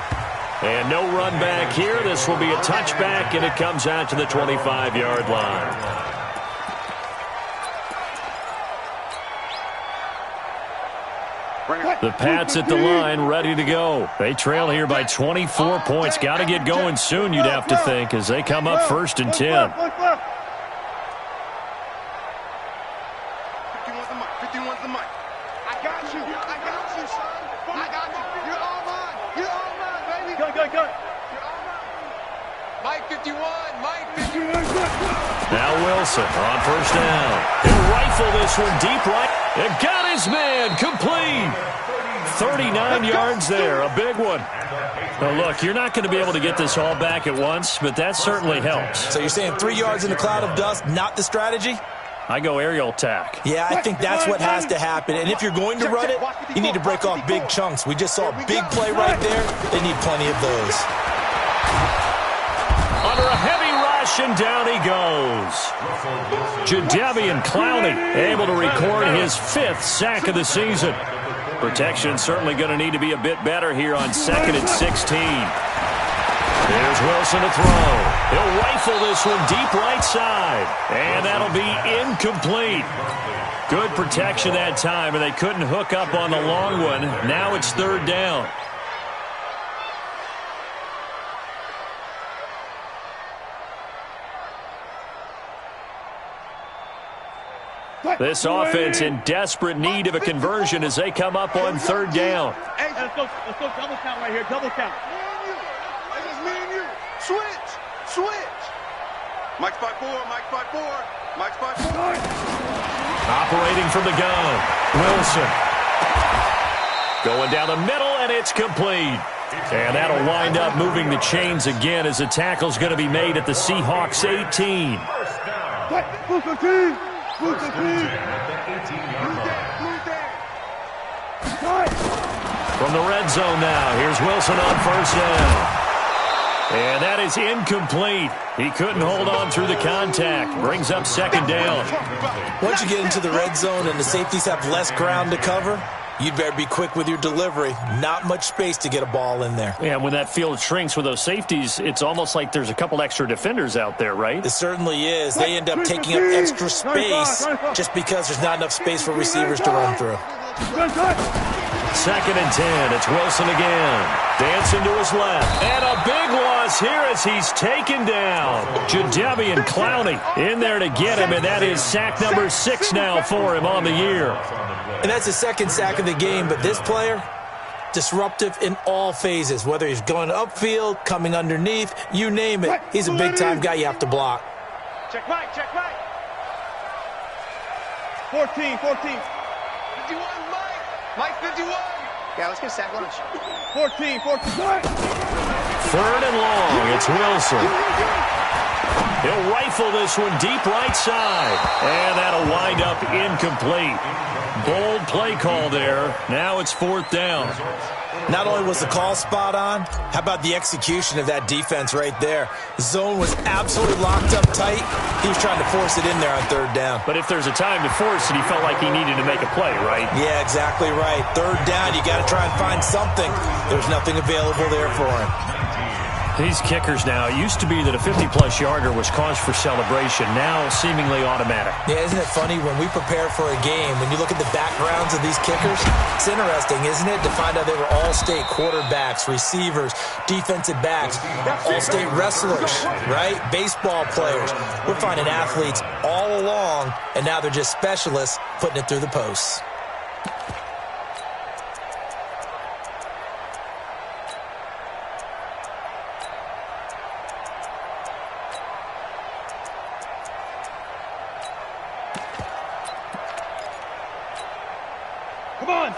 Speaker 3: And no run back here. This will be a touchback, and it comes out to the 25-yard line. The Pats at the line, ready to go. They trail here by 24 points. Got to get going soon, you'd have to think, as they come up 1st and 10.
Speaker 2: 51's the mic. 51's the mic. I got you. I got you, son. I got you. You're all mine. You're all mine, baby.
Speaker 1: Go.
Speaker 2: You're all mine. Mike 51. Mike 51.
Speaker 3: Now Wilson on 1st down. He'll rifle this one deep right. And got his man complete. 39 yards there, a big one. Now look, you're not going to be able to get this all back at once, but that certainly helps.
Speaker 4: So you're saying 3 yards in a cloud of dust, not the strategy?
Speaker 3: I go aerial attack.
Speaker 4: Yeah, I think that's what has to happen. And if you're going to run it, you need to break off big chunks. We just saw a big play right there. They need plenty of those.
Speaker 3: Under a heavy rush, and down he goes. Jadeveon Clowney able to record his 5th sack of the season. Protection certainly going to need to be a bit better here on 2nd and 16. There's Wilson to throw. He'll rifle this one deep right side. And that'll be incomplete. Good protection that time, and they couldn't hook up on the long one. Now it's 3rd down. This offense in desperate need of a conversion as they come up on 3rd down.
Speaker 1: Hey, let's go double count right here. Double count.
Speaker 2: Me and you. Switch. Mike's 5-4. Mike's 5-4. Mike's 5-4.
Speaker 3: Operating from the gun. Wilson. Going down the middle, and it's complete. And that'll wind up moving the chains again as the tackle's going to be made at the Seahawks 18.
Speaker 6: First and 10 at the 18-yard line.
Speaker 3: From the red zone now, here's Wilson on first down. And that is incomplete. He couldn't hold on through the contact. Brings up second down.
Speaker 4: Once you get into the red zone and the safeties have less ground to cover, you'd better be quick with your delivery. Not much space to get a ball in there.
Speaker 3: Yeah, when that field shrinks with those safeties, it's almost like there's a couple extra defenders out there, right?
Speaker 4: It certainly is. They end up taking up extra space just because there's not enough space for receivers to run through.
Speaker 3: Second and 10. It's Wilson again. Dancing to his left. And a big loss here as he's taken down. Jadeveon Clowney in there to get him, and that is sack number 6 now for him on the year.
Speaker 4: And that's the second sack of the game, but this player, disruptive in all phases, whether he's going upfield, coming underneath, you name it. He's a big-time guy you have to block.
Speaker 1: Check right, check right. 14.
Speaker 2: 51, Mike. Mike, 51. Yeah, let's get sack lunch.
Speaker 1: 14.
Speaker 3: Third and long. It's Wilson. He'll rifle this one deep right side. And that'll wind up incomplete. Bold play call there. Now it's fourth down.
Speaker 4: Not only was the call spot on, how about the execution of that defense right there? The zone was absolutely locked up tight. He was trying to force it in there on third down.
Speaker 3: But if there's a time to force it, he felt like he needed to make a play, right?
Speaker 4: Yeah, exactly right. Third down, you got to try and find something. There's nothing available there for him.
Speaker 3: These kickers now, it used to be that a 50-plus yarder was cause for celebration, now seemingly automatic.
Speaker 4: Yeah, isn't it funny when we prepare for a game, when you look at the backgrounds of these kickers, it's interesting, isn't it, to find out they were all-state quarterbacks, receivers, defensive backs, all-state wrestlers, right? Baseball players. We're finding athletes all along, and now they're just specialists putting it through the posts.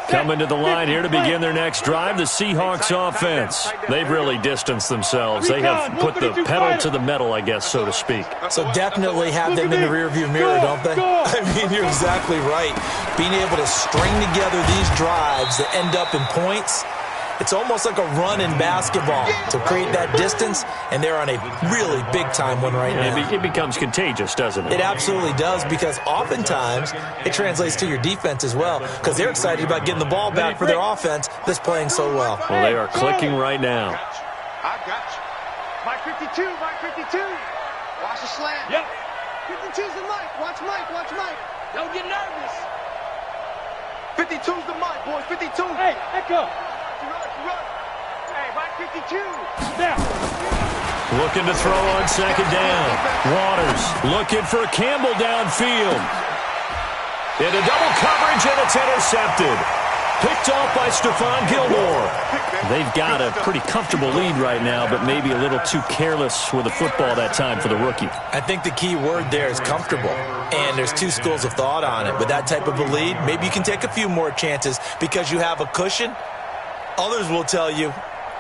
Speaker 3: Coming to the line here to begin their next drive, the Seahawks offense. They've really distanced themselves. They have put the pedal to the metal, I guess, so to speak.
Speaker 4: So definitely have them in the rearview mirror, don't they? I mean, you're exactly right. Being able to string together these drives that end up in points, it's almost like a run in basketball to create that distance, and they're on a really big-time one right now.
Speaker 3: It becomes contagious, doesn't it?
Speaker 4: It absolutely does, because oftentimes it translates to your defense as well, because they're excited about getting the ball back for their offense that's playing so well.
Speaker 3: Well, they are clicking right now.
Speaker 2: I got you.
Speaker 1: Mike 52, Mike 52.
Speaker 2: Watch the slant.
Speaker 1: Yep.
Speaker 2: 52's the Mike. Watch Mike, watch Mike.
Speaker 1: Don't get nervous.
Speaker 2: 52's the Mike, boys. 52.
Speaker 1: Hey, Echo.
Speaker 2: Run.
Speaker 1: Hey, Mike 52. Now.
Speaker 3: Looking to throw on second down. Waters looking for Campbell downfield. Into double coverage, and it's intercepted. Picked off by Stephon Gilmore. They've got a pretty comfortable lead right now, but maybe a little too careless with the football that time for the rookie.
Speaker 4: I think the key word there is comfortable, and there's two schools of thought on it. With that type of a lead, maybe you can take a few more chances because you have a cushion. Others will tell you,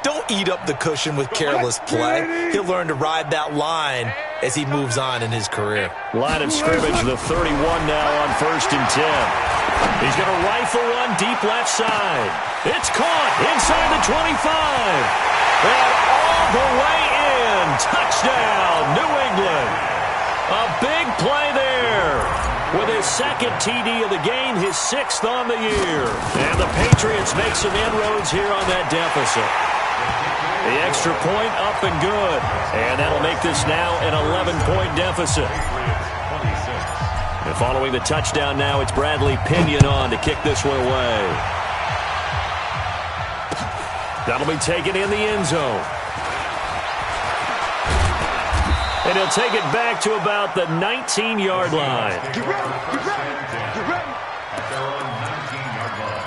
Speaker 4: don't eat up the cushion with careless play. He'll learn to ride that line as he moves on in his career.
Speaker 3: Line of scrimmage, the 31 now on first and 10. He's going to rifle one deep left side. It's caught inside the 25. And all the way in. Touchdown, New England. A big play there. With his second TD of the game, his 6th on the year. And the Patriots make some inroads here on that deficit. The extra point up and good. And that'll make this now an 11-point deficit. And following the touchdown now, it's Bradley Pinion on to kick this one away. That'll be taken in the end zone. And he'll take it back to about the 19-yard line.
Speaker 2: Get ready.
Speaker 6: At their own 19-yard line.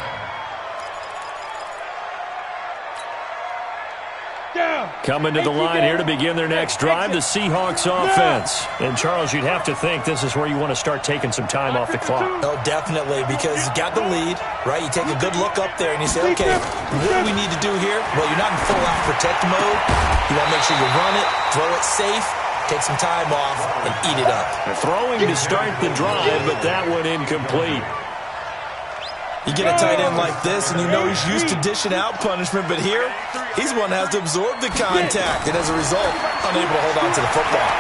Speaker 3: Coming to the line here to begin their next drive, the Seahawks offense. And, Charles, you'd have to think this is where you want to start taking some time off the clock.
Speaker 4: Oh, definitely, because you got the lead, right? You take a good look up there and you say, okay, what do we need to do here? Well, you're not in full-out protect mode. You want to make sure you run it, throw it safe,
Speaker 5: take some time off, and eat it up.
Speaker 3: Throwing to start the drive, but that one incomplete.
Speaker 4: You get a tight end like this, and you know he's used to dishing out punishment, but here, he's one that has to absorb the contact, and as a result, unable to hold on to the football.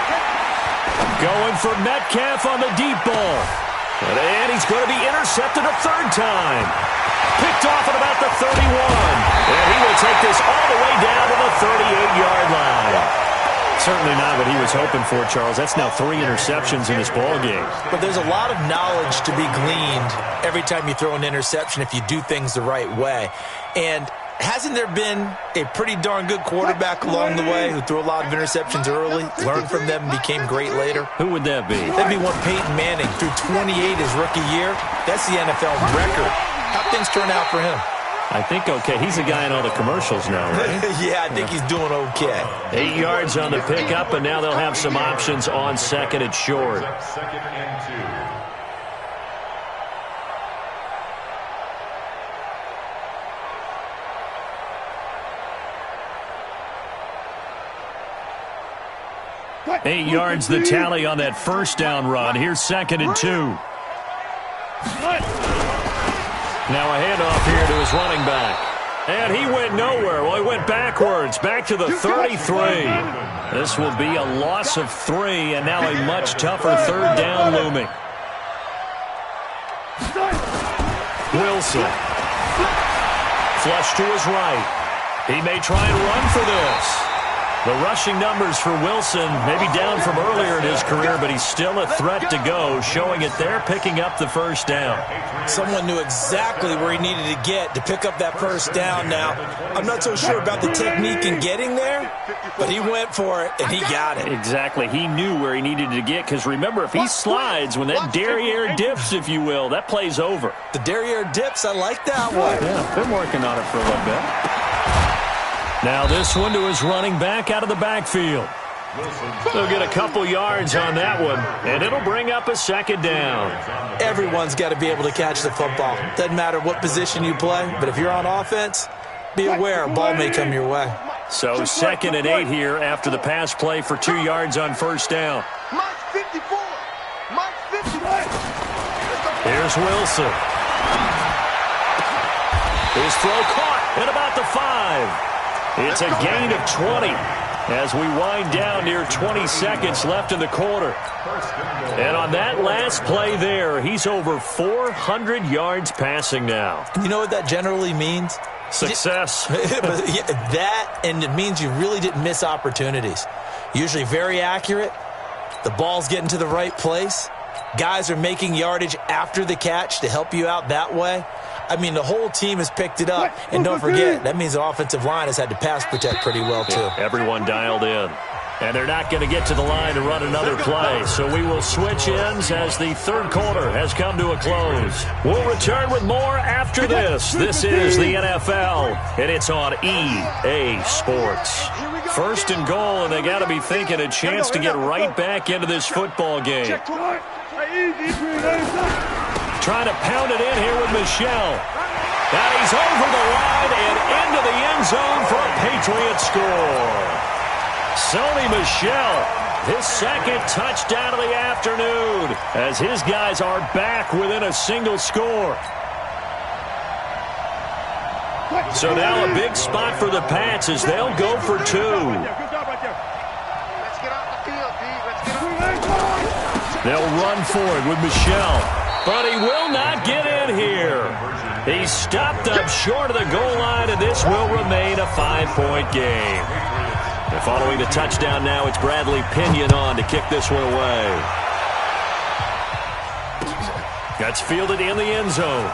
Speaker 3: Going for Metcalf on the deep ball. And he's going to be intercepted a third time. Picked off at about the 31. And he will take this all the way down to the 38-yard line. Certainly not what he was hoping for, Charles. That's now 3 interceptions in this ball game.
Speaker 5: But there's a lot of knowledge to be gleaned every time you throw an interception if you do things the right way. And hasn't there been a pretty darn good quarterback along the way who threw a lot of interceptions early, learned from them, and became great later?
Speaker 3: Who would that be?
Speaker 5: That'd be one Peyton Manning. Threw 28 his rookie year. That's the NFL record. How'd things turn out for him?
Speaker 3: I think okay. He's a guy in all the commercials now, right?
Speaker 5: Yeah, I think he's doing okay.
Speaker 3: 8 yards on the pickup, and now they'll have some options on second and short.
Speaker 6: Second and
Speaker 3: 2. 8 yards the tally on that first down run. Here's second and 2. Now a handoff here to his running back. And he went nowhere. Well, he went backwards, back to the 33. This will be a loss of 3, and now a much tougher third down looming. Wilson. Flush to his right. He may try and run for this. The rushing numbers for Wilson maybe down from earlier in his career, but he's still a threat to go, showing it there, picking up the first down.
Speaker 4: Someone knew exactly where he needed to get to pick up that first down now. I'm not so sure about the technique in getting there, but he went for it, and he got it.
Speaker 3: Exactly. He knew where he needed to get, because remember, if he slides, when that derriere dips, if you will, that play's over.
Speaker 4: The derriere dips, I like that one.
Speaker 3: Yeah, they're working on it for a little bit. Now this one to his running back out of the backfield. They'll get a couple yards on that one, and it'll bring up a second down.
Speaker 5: Everyone's got to be able to catch the football. Doesn't matter what position you play, but if you're on offense, be aware a ball may come your way.
Speaker 3: So second and 8 here after the pass play for 2 yards on first down.
Speaker 2: Mike 54. Mike 54.
Speaker 3: Here's Wilson. His throw caught at about the 5. It's a gain of 20 as we wind down near 20 seconds left in the quarter. And on that last play there, he's over 400 yards passing now.
Speaker 5: You know what that generally means?
Speaker 3: Success.
Speaker 5: That, and it means you really didn't miss opportunities. Usually very accurate. The ball's getting to the right place. Guys are making yardage after the catch to help you out that way. I mean, the whole team has picked it up. And don't forget, that means the offensive line has had to pass protect pretty well, too.
Speaker 3: Yeah, everyone dialed in. And they're not going to get to the line to run another play. So we will switch ends as the third quarter has come to a close. We'll return with more after this. This is the NFL, and it's on EA Sports. First and goal, and they got to be thinking a chance to get right back into this football game. Trying to pound it in here with Michel. And he's over the line and into the end zone for a Patriot score. Sony Michel, his second touchdown of the afternoon, as his guys are back within a single score. So now a big spot for the Pats as they'll go for 2. They'll run for it with Michel, but he will not get in here. He's stopped up short of the goal line, and this will remain a 5-point game. And following the touchdown now, it's Bradley Pinion on to kick this one away. That's fielded in the end zone.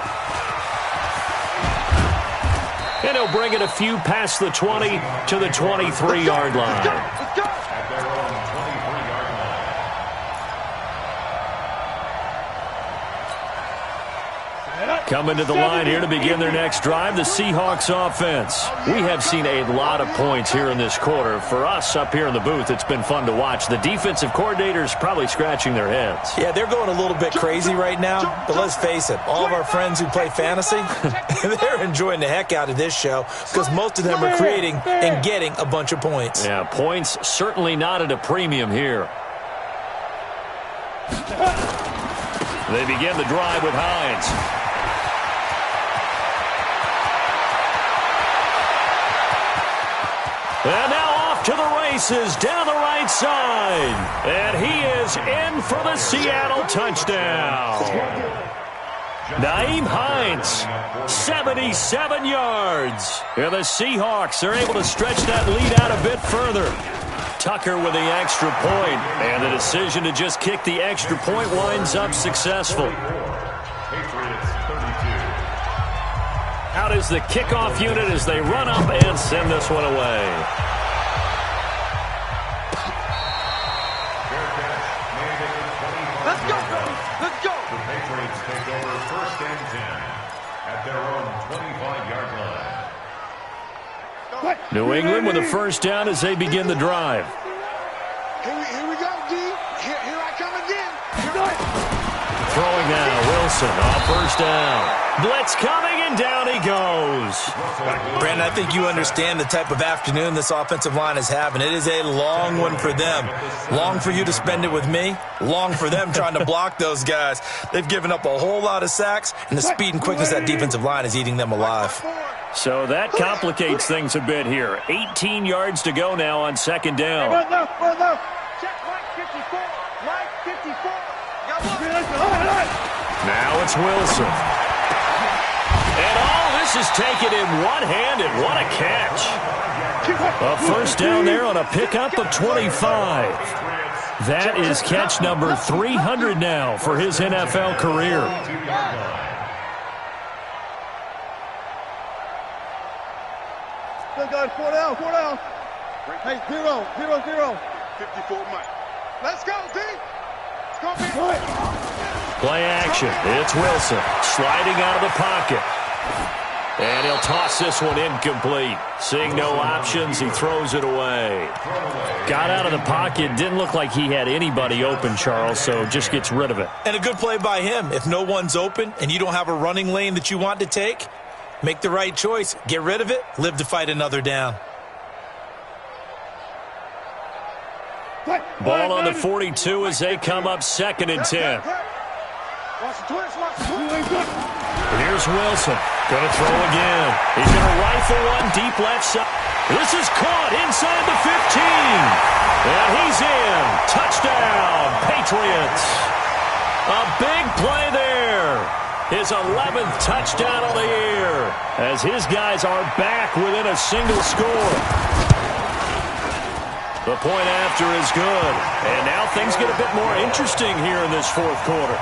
Speaker 3: And he'll bring it a few past the 20 to the 23-yard line. Coming to the line here to begin their next drive, the Seahawks offense. We have seen a lot of points here in this quarter. For us up here in the booth, it's been fun to watch. The defensive coordinators probably scratching their heads.
Speaker 5: Yeah, they're going a little bit crazy right now, but let's face it, all of our friends who play fantasy, they're enjoying the heck out of this show because most of them are creating and getting a bunch of points.
Speaker 3: Yeah, points certainly not at a premium here. They begin the drive with Hines. And now off to the races down the right side. And he is in for the Seattle touchdown. Nyheim Hines, 77 yards. And the Seahawks are able to stretch that lead out a bit further. Tucker with the extra point. And the decision to just kick the extra point winds up successful. Out is the kickoff unit as they run up and send this one away.
Speaker 2: Let's go, let's go.
Speaker 6: The Patriots take over 1st and 10 at their own 25-yard line.
Speaker 3: New England with a first down as they begin the drive.
Speaker 2: Here we go, D. Here I come again.
Speaker 3: Throwing now, Wilson on first down. Blitz coming, and down he goes.
Speaker 5: Brandon, I think you understand the type of afternoon this offensive line is having. It is a long one for them. Long for you to spend it with me. Long for them trying to block those guys. They've given up a whole lot of sacks, and the speed and quickness of that defensive line is eating them alive.
Speaker 3: So that complicates things a bit here. 18 yards to go now on second down.
Speaker 1: Check Mike 54. Mike 54.
Speaker 3: Now it's Wilson. And all this is taken in one-handed. What a catch. A first down there on a pickup of 25. That is catch number 300 now for his NFL career.
Speaker 1: Still got 4 down, 4 down. Hey, 0, 0, 0.
Speaker 2: 54 Mike. Let's go, D.
Speaker 3: Play action. It's Wilson sliding out of the pocket. And he'll toss this one incomplete. Seeing no options, he throws it away. Got out of the pocket. Didn't look like he had anybody open, Charles, so just gets rid of it.
Speaker 5: And a good play by him. If no one's open and you don't have a running lane that you want to take, make the right choice. Get rid of it. Live to fight another down.
Speaker 3: Ball on the 42 as they come up 2nd and 10. Here's Wilson. Going to throw again. He's going to rifle one deep left side. This is caught inside the 15. And he's in. Touchdown, Patriots. A big play there. His 11th touchdown of the year as his guys are back within a single score. The point after is good. And now things get a bit more interesting here in this 4th quarter.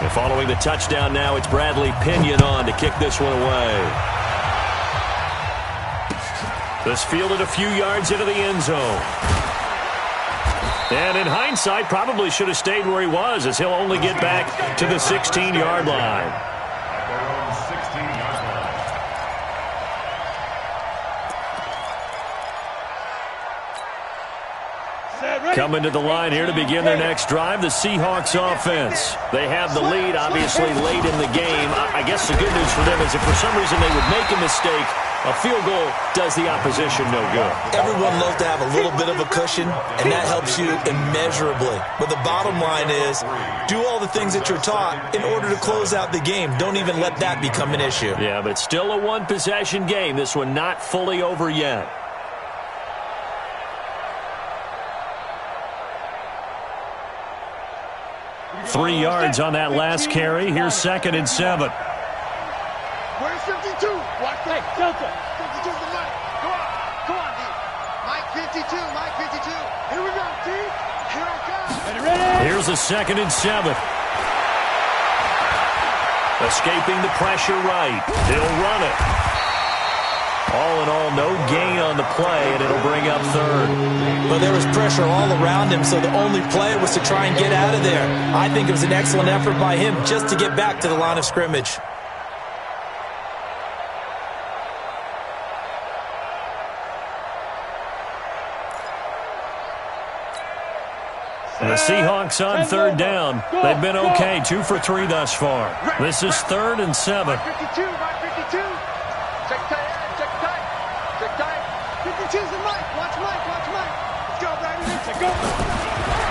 Speaker 3: And following the touchdown now, it's Bradley Pinion on to kick this one away. This fielded a few yards into the end zone. And in hindsight, probably should have stayed where he was as he'll only get back to the 16-yard line. Coming to the line here to begin their next drive, the Seahawks offense. They have the lead, obviously, late in the game. I guess the good news for them is if for some reason they would make a mistake, a field goal does the opposition no good.
Speaker 5: Everyone loves to have a little bit of a cushion, and that helps you immeasurably. But the bottom line is, do all the things that you're taught in order to close out the game. Don't even let that become an issue.
Speaker 3: Yeah, but still a one-possession game. This one not fully over yet. Three yards on that last carry. Here's 2nd and 7.
Speaker 2: Where's 52? Watch that. 52 to Mike. Go on, D. Mike 52, Mike 52. Here we go, D. Here I come.
Speaker 3: Here's a 2nd and 7. Escaping the pressure right. He'll run it. All in all, no gain on the play, and it'll bring up third.
Speaker 5: But there was pressure all around him, so the only play was to try and get out of there. I think it was an excellent effort by him just to get back to the line of scrimmage.
Speaker 3: The Seahawks on third down. They've been okay, 2 for 3 thus far. This is 3rd and 7.
Speaker 2: 52, right 52. Check tight, check tight. Check tight. 52's the Mike. Watch Mike, watch Mike. Let's go, Brady. Let's go.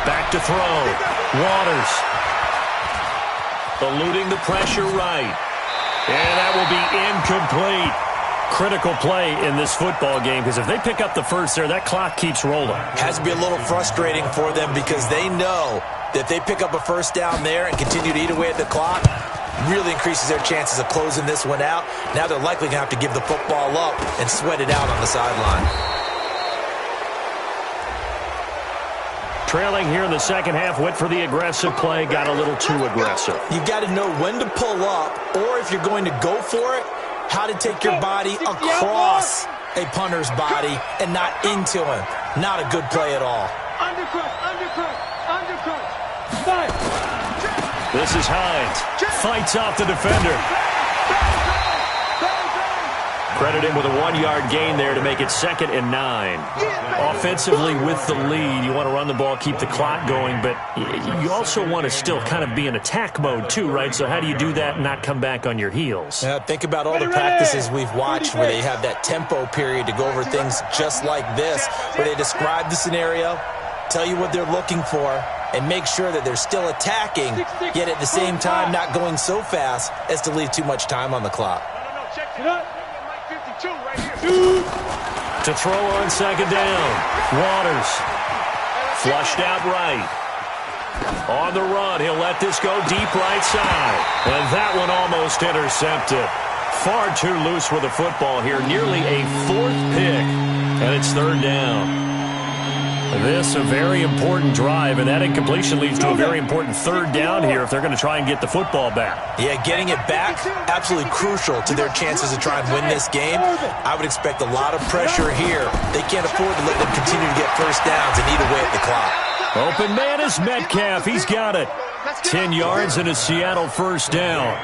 Speaker 3: Back to throw. Waters. Eluding the pressure right. And that will be incomplete. Critical play in this football game because if they pick up the first there, that clock keeps rolling.
Speaker 5: Has to be a little frustrating for them because they know that they pick up a first down there and continue to eat away at the clock, really increases their chances of closing this one out. Now they're likely going to have to give the football up and sweat it out on the sideline.
Speaker 3: Trailing here in the second half, went for the aggressive play, got a little too aggressive.
Speaker 5: You've got to know when to pull up, or if you're going to go for it, how to take your body across a punter's body and not into him. Not a good play at all.
Speaker 2: Undercut, undercut, undercut.
Speaker 3: This is Hines. Fights off the defender. Credit him with a 1-yard gain there to make it 2nd and 9. Offensively with the lead, you want to run the ball, keep the clock going, but you also want to still kind of be in attack mode too, right? So how do you do that and not come back on your heels?
Speaker 5: Think about all the practices we've watched where they have that tempo period to go over things just like this, where they describe the scenario, tell you what they're looking for, and make sure that they're still attacking, yet at the same time not going so fast as to leave too much time on the clock.
Speaker 3: To throw on 2nd down. Waters. Flushed out right. On the run, he'll let this go deep right side. And that one almost intercepted. Far too loose with the football here. Nearly a 4th pick. And it's 3rd down. This a very important drive, and that incompletion leads to a very important 3rd down here if they're going to try and get the football back.
Speaker 5: Yeah, getting it back, absolutely crucial to their chances to try and win this game. I would expect a lot of pressure here. They can't afford to let them continue to get first downs and eat away at the clock.
Speaker 3: Open man is Metcalf. He's got it. 10 yards and a Seattle first down.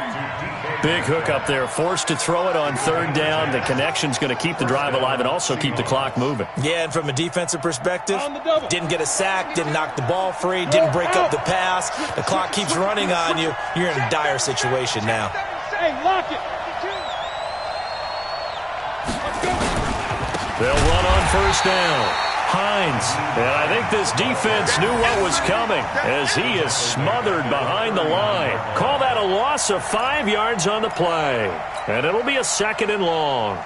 Speaker 3: Big hook up there. Forced to throw it on 3rd down. The connection's going to keep the drive alive and also keep the clock moving.
Speaker 5: Yeah, and from a defensive perspective, didn't get a sack, didn't knock the ball free, didn't break up the pass. The clock keeps running on you. You're in a dire situation now.
Speaker 2: Hey, lock it.
Speaker 3: They'll run on first down. Hines, and I think this defense knew what was coming as he is smothered behind the line. Call that a loss of 5 yards on the play, and it'll be a 2nd and long.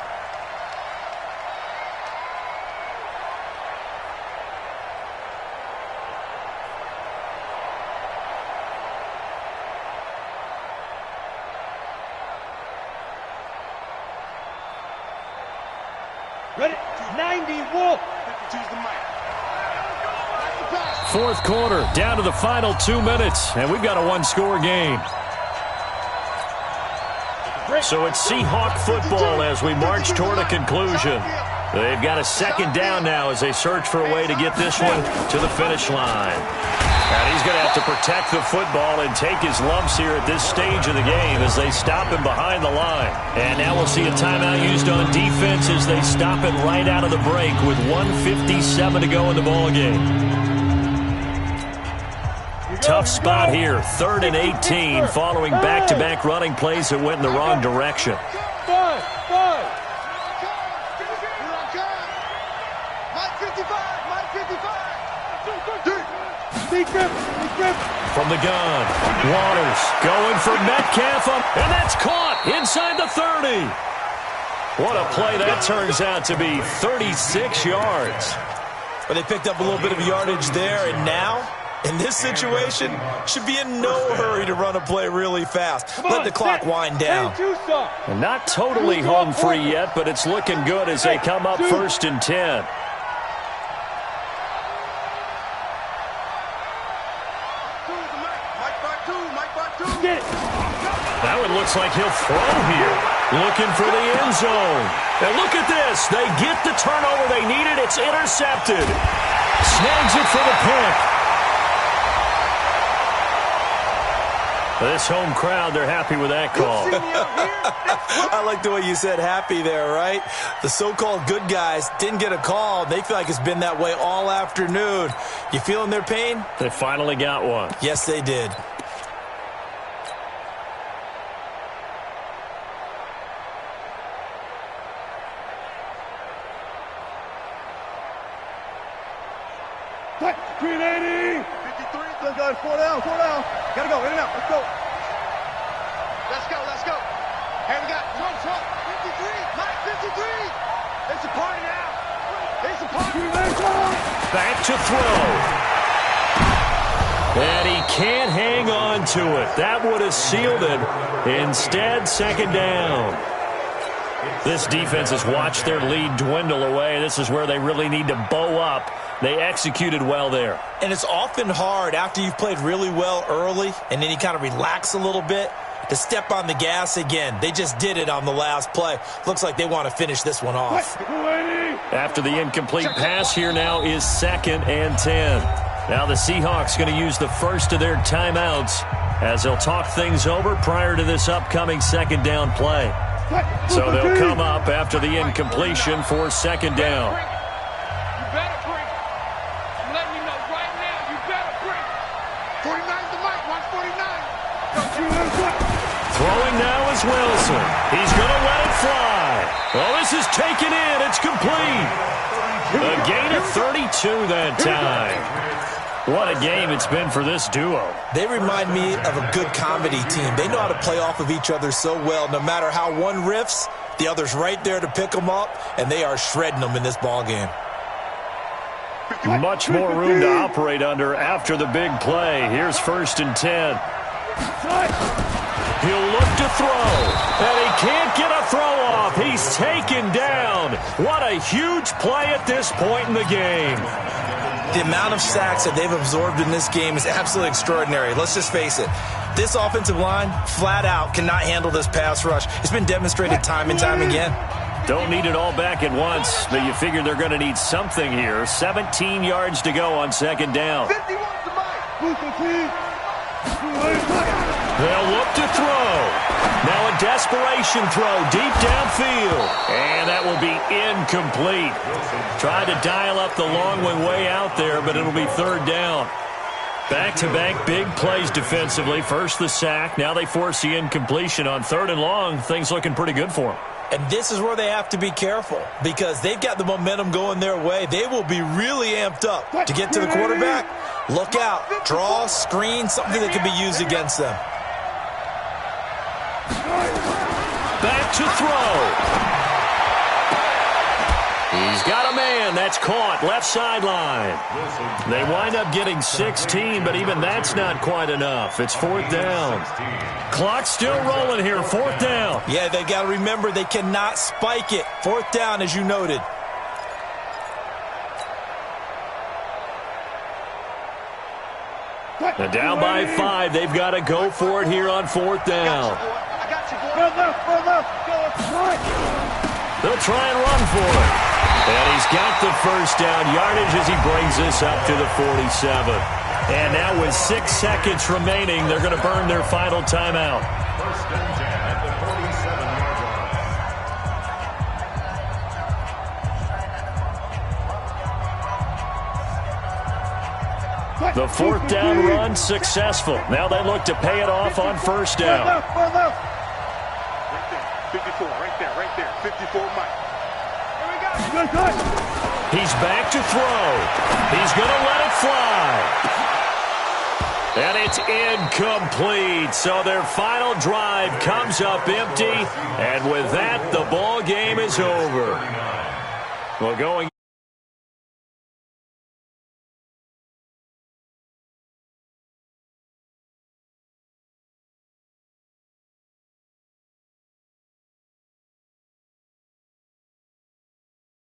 Speaker 2: Ready? 90 Wolf.
Speaker 3: 4th quarter, down to the final 2 minutes, and we've got a 1-score game. So it's Seahawk football as we march toward a conclusion. They've got a 2nd down now as they search for a way to get this one to the finish line. And he's going to have to protect the football and take his lumps here at this stage of the game as they stop him behind the line. And now we'll see a timeout used on defense as they stop it right out of the break with 1:57 to go in the ballgame. Tough spot here, 3rd and 18, following back-to-back running plays that went in the wrong direction. From the gun, Waters going for Metcalf, and that's caught inside the 30. What a play that turns out to be, 36 yards.
Speaker 5: But they picked up a little bit of yardage there, and now, in this situation, should be in no hurry to run a play really fast. Let the clock wind down.
Speaker 3: And not totally home free yet, but it's looking good as they come up 1st and 10. That one looks like he'll throw here. Looking for the end zone. And look at this. They get the turnover they needed. It's intercepted. Snags it for the pick. This home crowd, they're happy with that call.
Speaker 5: I like the way you said happy there, right? The so-called good guys didn't get a call. They feel like it's been that way all afternoon. You feeling their pain?
Speaker 3: They finally got one.
Speaker 5: Yes, they did.
Speaker 1: Green 80. 53. Let's go. 4 down. 4 down. Gotta go. In and out. Let's go.
Speaker 2: Let's go, let's go. Here we go. Throw. 53. Mike, 53. It's a party now. It's a party.
Speaker 3: Back to throw. And he can't hang on to it. That would have sealed it. Instead, second down. This defense has watched their lead dwindle away. This is where they really need to bow up. They executed well there.
Speaker 5: And it's often hard after you've played really well early and then you kind of relax a little bit to step on the gas again. They just did it on the last play. Looks like they want to finish this one off.
Speaker 3: After the incomplete pass, here now is 2nd and 10. Now the Seahawks going to use the first of their timeouts as they'll talk things over prior to this upcoming second down play. So they'll come up after the incompletion for second down.
Speaker 2: You better bring. I'm letting you know right now, you better bring. 49's the mic. Watch 49.
Speaker 3: Throwing now is Wilson. He's going to let it fly. Well, this is taken in. It's complete. A gain of 32 that time. What a game it's been for this duo.
Speaker 5: They remind me of a good comedy team. They know how to play off of each other so well. No matter how one riffs, the other's right there to pick them up, and they are shredding them in this ball game.
Speaker 3: Much more room to operate under after the big play. Here's 1st and 10. He'll look to throw, and he can't get a throw off. He's taken down. What a huge play at this point in the game.
Speaker 5: The amount of sacks that they've absorbed in this game is absolutely extraordinary. Let's just face it. This offensive line, flat out, cannot handle this pass rush. It's been demonstrated time and time again.
Speaker 3: Don't need it all back at once, but you figure they're going to need something here. 17 yards to go on second down.
Speaker 2: 51's the mic.
Speaker 3: They'll look to throw. Now a desperation throw deep downfield. And that will be incomplete. Tried to dial up the long way out there, but it'll be third down. Back-to-back big plays defensively. First the sack. Now they force the incompletion on 3rd and long. Things looking pretty good for them.
Speaker 5: And this is where they have to be careful because they've got the momentum going their way. They will be really amped up to get to the quarterback. Look out. Draw, screen, something that can be used against them.
Speaker 3: Back to throw. He's got a man. That's caught. Left sideline. They wind up getting 16, but even that's not quite enough. It's 4th down. Clock's still rolling here. 4th down.
Speaker 5: Yeah, they got to remember they cannot spike it. 4th down, as you noted.
Speaker 3: Now down by 5. They've got to go for it here on 4th down. They'll try and run for it. And he's got the first down yardage as he brings this up to the 47. And now with 6 seconds remaining, they're going to burn their final timeout.
Speaker 6: 1st and 10 at the 47-yard line.
Speaker 3: The 4th down run successful. Now they look to pay it off on 1st down.
Speaker 2: Right there. 54, right there. 54 Mike. Here we go.
Speaker 3: He's back to throw. He's going to let it fly. And it's incomplete. So their final drive comes up empty. And with that, the ball game is over. Well, going